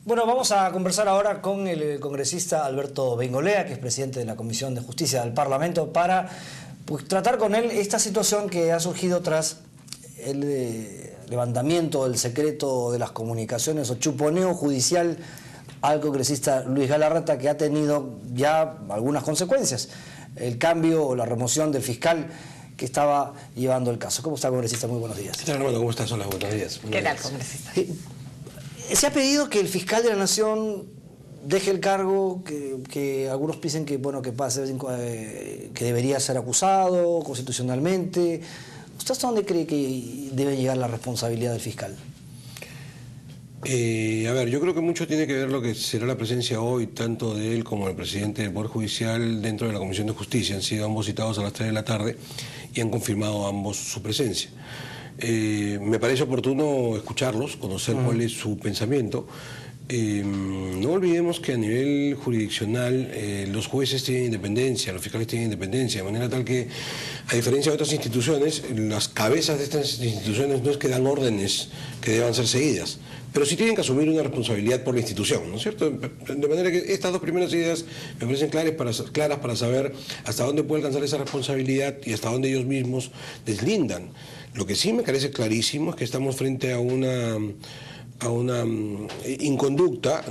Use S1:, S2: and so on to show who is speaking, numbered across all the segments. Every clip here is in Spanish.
S1: Bueno, vamos a conversar ahora con el congresista Alberto Bengolea, que es presidente de la Comisión de Justicia del Parlamento, para tratar con él esta situación que ha surgido tras el levantamiento del secreto de las comunicaciones o chuponeo judicial al congresista Luis Galarreta, que ha tenido ya algunas consecuencias. El cambio o la remoción del fiscal que estaba llevando el caso. ¿Cómo está, congresista? Muy buenos días.
S2: ¿Qué tal, hermano? ¿Cómo estás? Hola, buenos días.
S3: ¿Qué tal, congresista?
S1: Se ha pedido que el fiscal de la Nación deje el cargo, que algunos piensan que, bueno, que debería ser acusado constitucionalmente. ¿Usted hasta dónde cree que debe llegar la responsabilidad del fiscal?
S2: A ver, yo creo que mucho tiene que ver lo que será la presencia hoy, tanto de él como del presidente del Poder Judicial dentro de la Comisión de Justicia. Han sido ambos citados a las 3 de la tarde y han confirmado ambos su presencia. Me parece oportuno escucharlos, conocer cuál es su pensamiento. No olvidemos que a nivel jurisdiccional los jueces tienen independencia, los fiscales tienen independencia, de manera tal que, a diferencia de otras instituciones, las cabezas de estas instituciones no es que dan órdenes que deban ser seguidas, pero sí tienen que asumir una responsabilidad por la institución, ¿no es cierto? De manera que estas dos primeras ideas me parecen claras para saber hasta dónde puede alcanzar esa responsabilidad y hasta dónde ellos mismos deslindan. Lo que sí me parece clarísimo es que estamos frente a una inconducta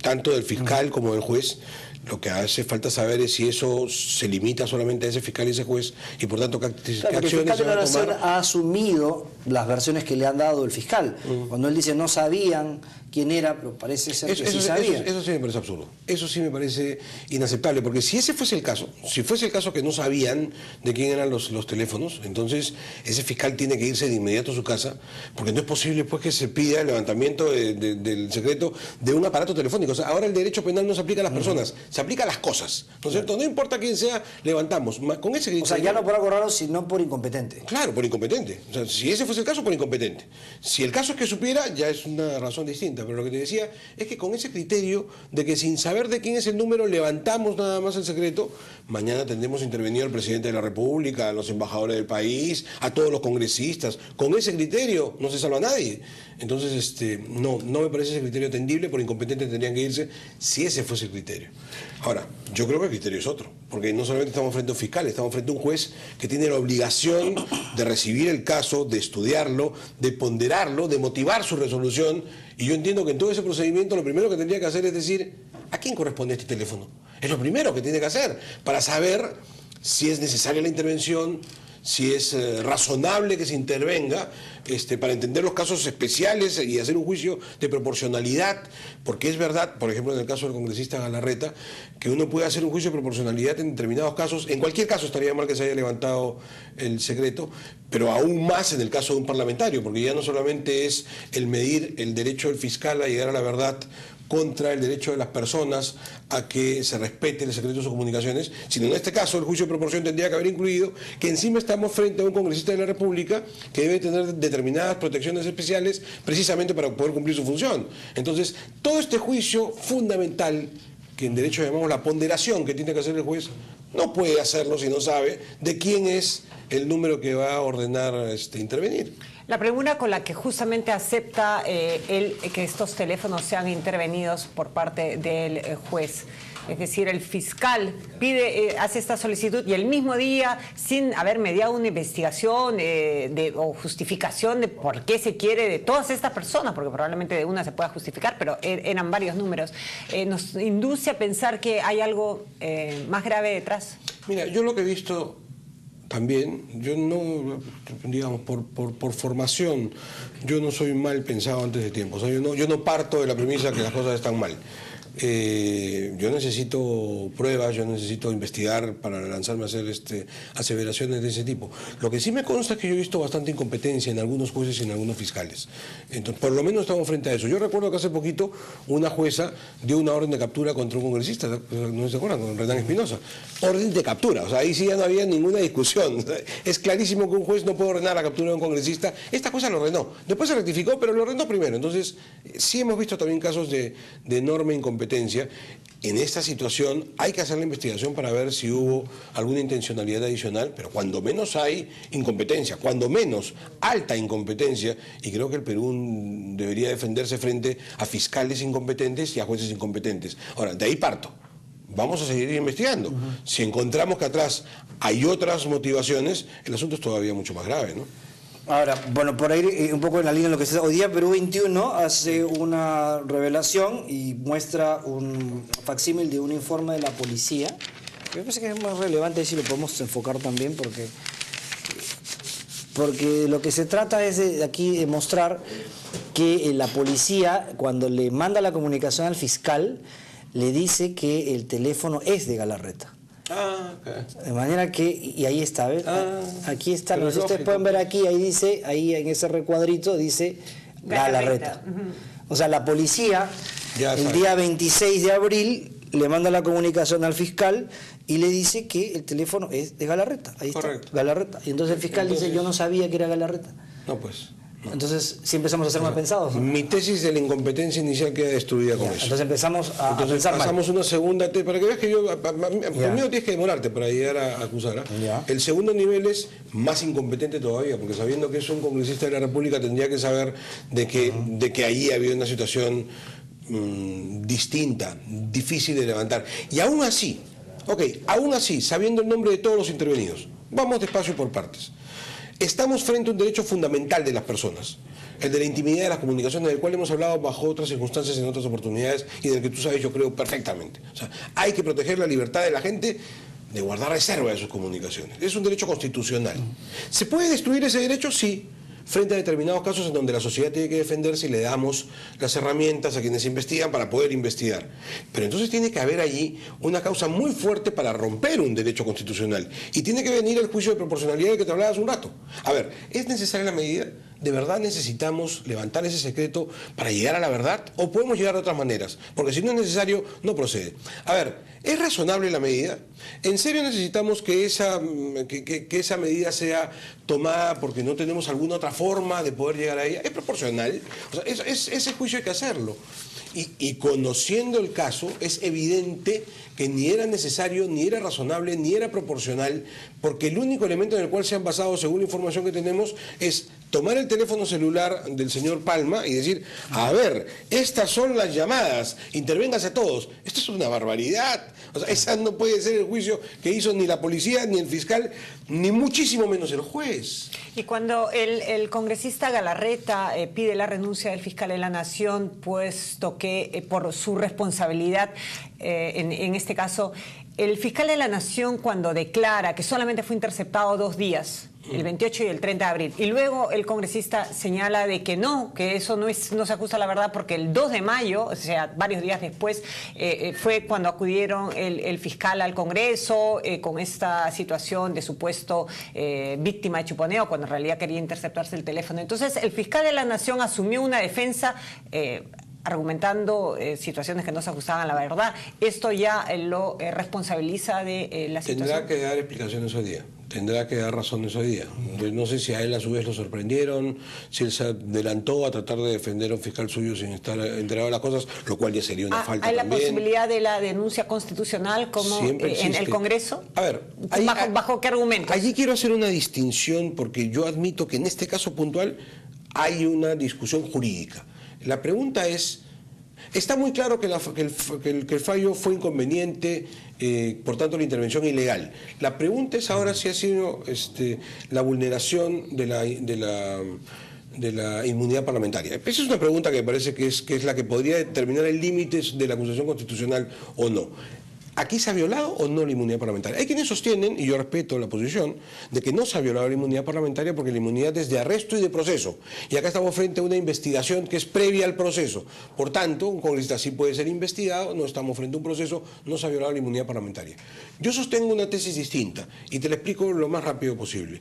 S2: tanto del fiscal como del juez. Lo que hace falta saber es si eso se limita solamente a ese fiscal y ese juez y por tanto qué acciones se van a tomar.
S1: El fiscal ha asumido las versiones que le han dado el fiscal. Cuando él dice no sabían quién era, pero parece ser que sí sabía.
S2: Eso sí me parece absurdo. Eso sí me parece inaceptable, porque si ese fuese el caso, si fuese el caso que no sabían de quién eran los teléfonos, entonces ese fiscal tiene que irse de inmediato a su casa, porque no es posible pues que se pida el levantamiento del secreto de un aparato telefónico. O sea, ahora el derecho penal no se aplica a las personas, se aplica a las cosas, ¿no es cierto? No importa quién sea, levantamos. Con ese criterio,
S1: o sea, ya no por algo raro, sino por incompetente.
S2: Claro, por incompetente. O sea, si ese fuese el caso, por incompetente. Si el caso es que supiera, ya es una razón distinta. Pero lo que te decía es que con ese criterio de que sin saber de quién es el número levantamos nada más el secreto, mañana tendremos intervenido al presidente de la República, a los embajadores del país, a todos los congresistas. Con ese criterio no se salva a nadie. Entonces, no me parece ese criterio tendible, por incompetente tendrían que irse si ese fuese el criterio. Ahora, yo creo que el criterio es otro, porque no solamente estamos frente a un fiscal, estamos frente a un juez que tiene la obligación de recibir el caso, de estudiarlo, de ponderarlo, de motivar su resolución, y yo entiendo que en todo ese procedimiento lo primero que tendría que hacer es decir, ¿a quién corresponde este teléfono? Es lo primero que tiene que hacer, para saber si es necesaria la intervención, si es razonable que se intervenga, para entender los casos especiales y hacer un juicio de proporcionalidad, porque es verdad, por ejemplo en el caso del congresista Galarreta, que uno puede hacer un juicio de proporcionalidad en determinados casos. En cualquier caso estaría mal que se haya levantado el secreto, pero aún más en el caso de un parlamentario, porque ya no solamente es el medir el derecho del fiscal a llegar a la verdad contra el derecho de las personas a que se respete el secreto de sus comunicaciones, sino en este caso el juicio de proporción tendría que haber incluido que encima estamos frente a un congresista de la República que debe tener determinadas protecciones especiales precisamente para poder cumplir su función. Entonces, todo este juicio fundamental, que en derecho llamamos la ponderación que tiene que hacer el juez, no puede hacerlo si no sabe de quién es el número que va a ordenar intervenir.
S3: La pregunta con la que justamente acepta él que estos teléfonos sean intervenidos por parte del juez, es decir, el fiscal hace esta solicitud y el mismo día, sin haber mediado una investigación o justificación de por qué se quiere de todas estas personas, porque probablemente de una se pueda justificar, pero eran varios números, nos induce a pensar que hay algo más grave detrás.
S2: Mira, yo lo que he visto también, yo no, digamos, por formación, yo no soy mal pensado antes de tiempo. O sea, yo no parto de la premisa que las cosas están mal. Yo necesito pruebas, yo necesito investigar para lanzarme a hacer aseveraciones de ese tipo. Lo que sí me consta es que yo he visto bastante incompetencia en algunos jueces y en algunos fiscales. Entonces, por lo menos estamos frente a eso. Yo recuerdo que hace poquito una jueza dio una orden de captura contra un congresista, ¿no se acuerdan? Con Renán Espinosa. Orden de captura, o sea, ahí sí ya no había ninguna discusión. Es clarísimo que un juez no puede ordenar la captura de un congresista. Esta cosa lo ordenó. Después se rectificó, pero lo ordenó primero. Entonces, sí hemos visto también casos de enorme incompetencia incompetencia, en esta situación hay que hacer la investigación para ver si hubo alguna intencionalidad adicional, pero cuando menos hay incompetencia, cuando menos alta incompetencia, y creo que el Perú debería defenderse frente a fiscales incompetentes y a jueces incompetentes. Ahora, de ahí parto. Vamos a seguir investigando. Si encontramos que atrás hay otras motivaciones, el asunto es todavía mucho más grave, ¿no?
S1: Ahora, bueno, por ahí un poco en la línea de lo que se... Hoy día Perú 21 hace una revelación y muestra un facsímil de un informe de la policía. Me parece que es más relevante si lo podemos enfocar también porque lo que se trata es de aquí de mostrar que la policía, cuando le manda la comunicación al fiscal, le dice que el teléfono es de Galarreta.
S2: Okay.
S1: De manera que, y ahí está, ¿ves? Aquí está, no sé si ustedes pueden ver aquí, ahí dice, ahí en ese recuadrito dice Galarreta. O sea, la policía el día 26 de abril le manda la comunicación al fiscal y le dice que el teléfono es de Galarreta. Ahí está, Galarreta. Y entonces el fiscal dice, yo no sabía que era Galarreta.
S2: No, pues. No.
S1: Entonces, sí empezamos a ser más pensados, ¿no?
S2: Mi tesis de la incompetencia inicial queda destruida con eso.
S1: Entonces empezamos a pensar
S2: pasamos una segunda tesis, para que veas que yo, conmigo tienes que demorarte para llegar a acusar. El segundo nivel es más incompetente todavía, porque sabiendo que es un congresista de la República tendría que saber de que ahí había una situación distinta, difícil de levantar. Y aún así, sabiendo el nombre de todos los intervenidos, vamos despacio por partes. Estamos frente a un derecho fundamental de las personas, el de la intimidad de las comunicaciones, del cual hemos hablado bajo otras circunstancias en otras oportunidades y del que tú sabes, yo creo perfectamente. O sea, hay que proteger la libertad de la gente de guardar reserva de sus comunicaciones. Es un derecho constitucional. ¿Se puede destruir ese derecho? Sí, frente a determinados casos en donde la sociedad tiene que defenderse y le damos las herramientas a quienes investigan para poder investigar. Pero entonces tiene que haber allí una causa muy fuerte para romper un derecho constitucional. Y tiene que venir el juicio de proporcionalidad del que te hablaba hace un rato. A ver, ¿es necesaria la medida? ¿De verdad necesitamos levantar ese secreto para llegar a la verdad? ¿O podemos llegar de otras maneras? Porque si no es necesario, no procede. A ver, ¿es razonable la medida? ¿En serio necesitamos que esa medida sea tomada porque no tenemos alguna otra forma de poder llegar a ella? ¿Es proporcional? O sea, ese juicio hay que hacerlo. Y conociendo el caso, es evidente que ni era necesario, ni era razonable, ni era proporcional, porque el único elemento en el cual se han basado, según la información que tenemos, es tomar el teléfono celular del señor Palma y decir, a ver, estas son las llamadas, intervéngase a todos. Esto es una barbaridad. O sea, esa no puede ser el juicio que hizo ni la policía, ni el fiscal, ni muchísimo menos el juez.
S3: Y cuando el congresista Galarreta pide la renuncia del fiscal de la Nación, puesto que por su responsabilidad, en este caso, el fiscal de la Nación cuando declara que solamente fue interceptado 2 días, el 28 y el 30 de abril, y luego el congresista señala de que no, que eso no se ajusta a la verdad, porque el 2 de mayo, o sea, varios días después, fue cuando acudieron el fiscal al Congreso con esta situación de supuesto víctima de chuponeo, cuando en realidad quería interceptarse el teléfono. Entonces, el fiscal de la Nación asumió una defensa argumentando situaciones que no se ajustaban a la verdad. Esto ya lo responsabiliza de la situación.
S2: Tendrá que dar explicaciones hoy día. Tendrá que dar razones hoy día. No sé si a él a su vez lo sorprendieron, si él se adelantó a tratar de defender a un fiscal suyo sin estar enterado de las cosas, lo cual ya sería una falta
S3: ¿Hay
S2: también.
S3: la posibilidad de la denuncia constitucional como en el Congreso?
S2: A ver,
S3: ¿Bajo qué argumentos?
S2: Allí quiero hacer una distinción porque yo admito que en este caso puntual hay una discusión jurídica. La pregunta es, está muy claro que el fallo fue inconveniente, por tanto la intervención ilegal. La pregunta es ahora si ha sido la vulneración de la inmunidad parlamentaria. Esa es una pregunta que me parece que es la que podría determinar el límite de la acusación constitucional o no. ¿Aquí se ha violado o no la inmunidad parlamentaria? Hay quienes sostienen, y yo respeto la posición, de que no se ha violado la inmunidad parlamentaria porque la inmunidad es de arresto y de proceso. Y acá estamos frente a una investigación que es previa al proceso. Por tanto, un congresista sí puede ser investigado, no estamos frente a un proceso, no se ha violado la inmunidad parlamentaria. Yo sostengo una tesis distinta y te la explico lo más rápido posible.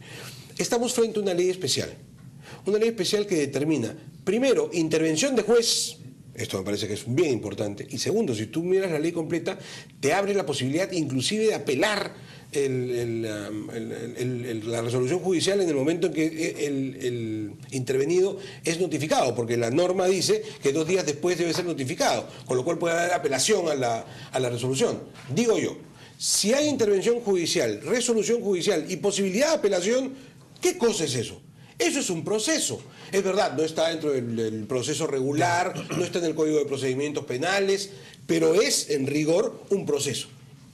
S2: Estamos frente a una ley especial. Una ley especial que determina, primero, intervención de juez Esto me parece que es bien importante. Y segundo, si tú miras la ley completa, te abre la posibilidad inclusive de apelar la resolución judicial en el momento en que el intervenido es notificado, porque la norma dice que 2 días después debe ser notificado, con lo cual puede haber apelación a la resolución. Digo yo, si hay intervención judicial, resolución judicial y posibilidad de apelación, ¿qué cosa es eso? Eso es un proceso. Es verdad, no está dentro del proceso regular, no está en el Código de Procedimientos Penales, pero es en rigor un proceso.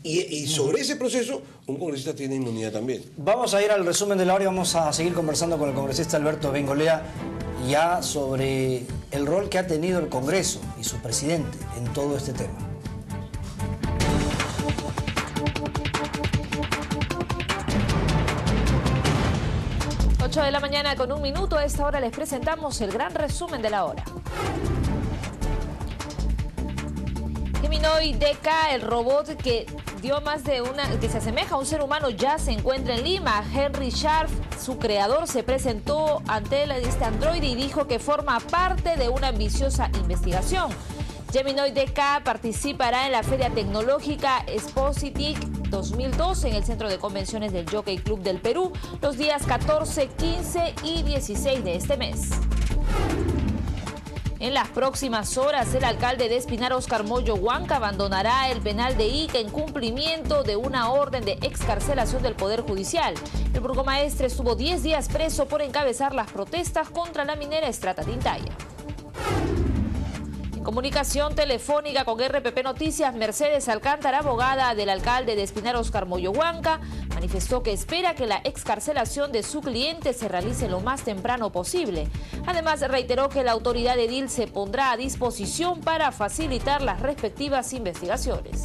S2: Y sobre ese proceso, un congresista tiene inmunidad también.
S1: Vamos a ir al resumen de la hora y vamos a seguir conversando con el congresista Alberto Bengolea ya sobre el rol que ha tenido el Congreso y su presidente en todo este tema.
S4: 8 de la mañana con 1 minuto. A esta hora les presentamos el gran resumen de la hora. Geminoid DK, el robot que se asemeja a un ser humano, ya se encuentra en Lima. Henry Scharf, su creador, se presentó ante este androide y dijo que forma parte de una ambiciosa investigación. Geminoid DK participará en la Feria Tecnológica Expositic 2012 en el Centro de Convenciones del Jockey Club del Perú los días 14, 15 y 16 de este mes. En las próximas horas, el alcalde de Espinar, Óscar Moyo Huanca, abandonará el penal de Ica en cumplimiento de una orden de excarcelación del Poder Judicial. El burgomaestre estuvo 10 días preso por encabezar las protestas contra la minera Estrata Tintaya. Comunicación telefónica con RPP Noticias, Mercedes Alcántara, abogada del alcalde de Espinar, Óscar Moyo Huanca, manifestó que espera que la excarcelación de su cliente se realice lo más temprano posible. Además, reiteró que la autoridad edil se pondrá a disposición para facilitar las respectivas investigaciones.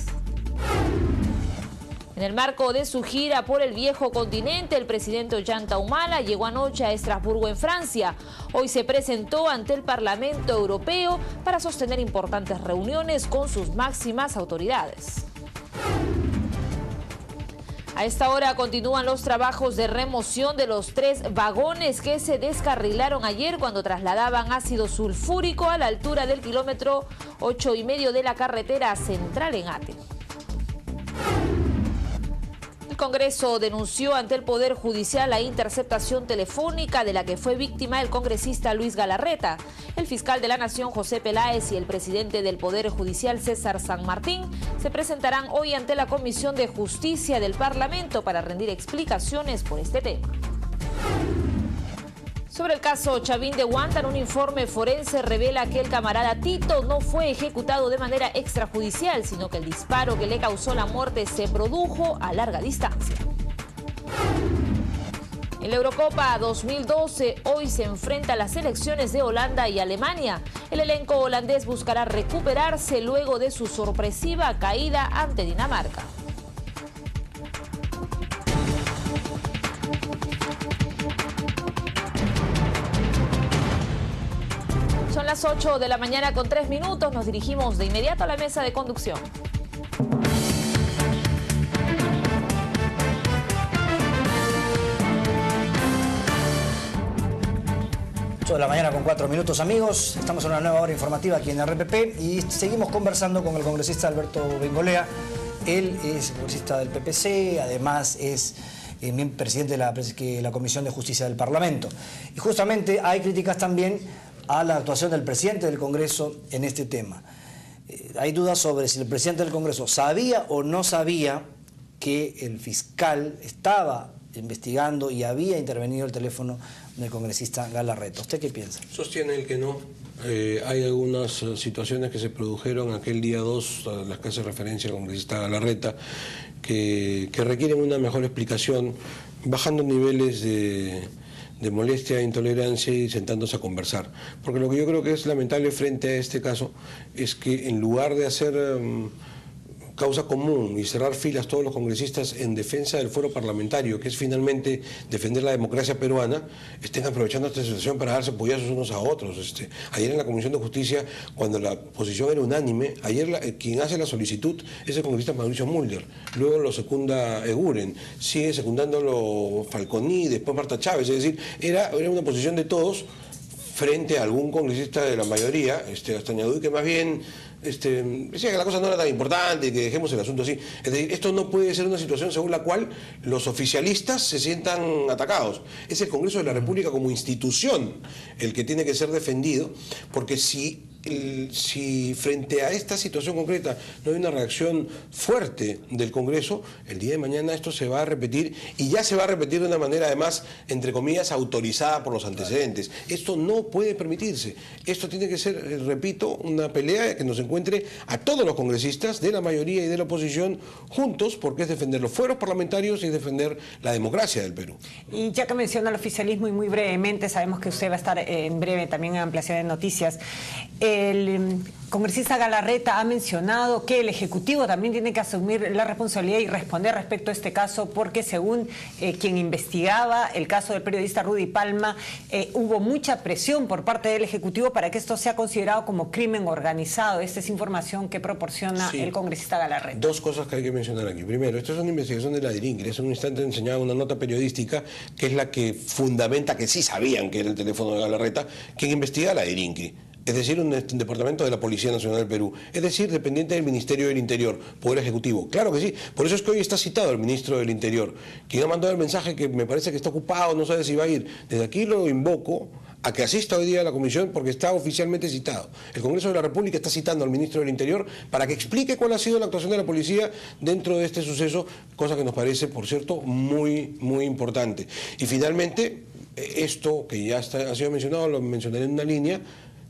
S4: En el marco de su gira por el viejo continente, el presidente Ollanta Humala llegó anoche a Estrasburgo, en Francia. Hoy se presentó ante el Parlamento Europeo para sostener importantes reuniones con sus máximas autoridades. A esta hora continúan los trabajos de remoción de los 3 vagones que se descarrilaron ayer cuando trasladaban ácido sulfúrico a la altura del kilómetro 8,5 de la carretera central en Ate. El Congreso denunció ante el Poder Judicial la interceptación telefónica de la que fue víctima el congresista Luis Galarreta. El fiscal de la Nación, José Peláez, y el presidente del Poder Judicial, César San Martín, se presentarán hoy ante la Comisión de Justicia del Parlamento para rendir explicaciones por este tema. Sobre el caso Chavín de Huántar, un informe forense revela que el camarada Tito no fue ejecutado de manera extrajudicial, sino que el disparo que le causó la muerte se produjo a larga distancia. En la Eurocopa 2012, hoy se enfrenta a las selecciones de Holanda y Alemania. El elenco holandés buscará recuperarse luego de su sorpresiva caída ante Dinamarca. Son las 8 de la mañana con 3 minutos. Nos dirigimos de inmediato a la mesa de conducción.
S1: De la mañana con 4 minutos, amigos. Estamos en una nueva hora informativa aquí en RPP y seguimos conversando con el congresista Alberto Bengolea. Él es congresista del PPC, además es presidente de la Comisión de Justicia del Parlamento. Y justamente hay críticas también a la actuación del presidente del Congreso en este tema. Hay dudas sobre si el presidente del Congreso sabía o no sabía que el fiscal estaba investigando y había intervenido el teléfono del congresista Galarreta. ¿Usted qué piensa?
S2: Sostiene el que no. Hay algunas situaciones que se produjeron aquel día 2, a las que hace referencia el congresista Galarreta, que requieren una mejor explicación, bajando niveles de molestia, intolerancia y sentándose a conversar. Porque lo que yo creo que es lamentable frente a este caso es que en lugar de hacer causa común y cerrar filas todos los congresistas en defensa del fuero parlamentario, que es finalmente defender la democracia peruana, estén aprovechando esta situación para darse apoyazos unos a otros. Ayer en la Comisión de Justicia, cuando la posición era unánime, ayer quien hace la solicitud es el congresista Mauricio Mulder, luego lo secunda Eguren, sigue secundándolo Falconi, después Marta Chávez, es decir, era una posición de todos frente a algún congresista de la mayoría, Astañaduy, que más bien decía que la cosa no era tan importante y que dejemos el asunto así. Es decir, esto no puede ser una situación según la cual los oficialistas se sientan atacados. Es el Congreso de la República como institución el que tiene que ser defendido, porque si frente a esta situación concreta no hay una reacción fuerte del Congreso, el día de mañana esto se va a repetir, y ya se va a repetir de una manera además, entre comillas, autorizada por los antecedentes. Esto no puede permitirse. Esto tiene que ser, repito, una pelea que nos encuentre a todos los congresistas de la mayoría y de la oposición juntos, porque es defender los fueros parlamentarios y es defender la democracia del Perú.
S3: Y ya que menciona el oficialismo, y muy brevemente, sabemos que usted va a estar en breve también en Ampliación de Noticias, el congresista Galarreta ha mencionado que el Ejecutivo también tiene que asumir la responsabilidad y responder respecto a este caso, porque según quien investigaba el caso del periodista Rudy Palma, hubo mucha presión por parte del Ejecutivo para que esto sea considerado como crimen organizado. Esta es información que proporciona el congresista Galarreta.
S2: Dos cosas que hay que mencionar aquí. Primero, esto es una investigación de la DIRINCRI. Hace un instante enseñaba una nota periodística que es la que fundamenta que sí sabían que era el teléfono de Galarreta, quien investiga la DIRINCRI. Es decir, un departamento de la Policía Nacional del Perú, es decir, dependiente del Ministerio del Interior, Poder Ejecutivo. Claro que sí, por eso es que hoy está citado el Ministro del Interior, quien ha mandado el mensaje que me parece que está ocupado, no sabe si va a ir. Desde aquí lo invoco a que asista hoy día a la comisión porque está oficialmente citado. El Congreso de la República está citando al Ministro del Interior para que explique cuál ha sido la actuación de la policía dentro de este suceso, cosa que nos parece, por cierto, muy, muy importante. Y finalmente, esto que ya ha sido mencionado, lo mencionaré en una línea.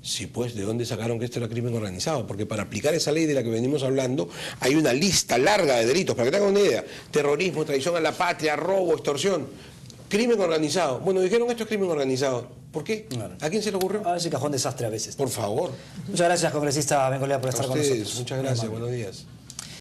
S2: Sí, pues, ¿de dónde sacaron que esto era crimen organizado? Porque para aplicar esa ley de la que venimos hablando, hay una lista larga de delitos. Para que tengan una idea: terrorismo, traición a la patria, robo, extorsión, crimen organizado. Bueno, dijeron esto es crimen organizado. ¿Por qué?
S1: Claro.
S2: ¿A quién se le ocurrió?
S1: A ver si cajón desastre a veces.
S2: Por favor.
S1: Muchas gracias, congresista Bengolea, por estar con nosotros.
S2: Muchas gracias, buenos días.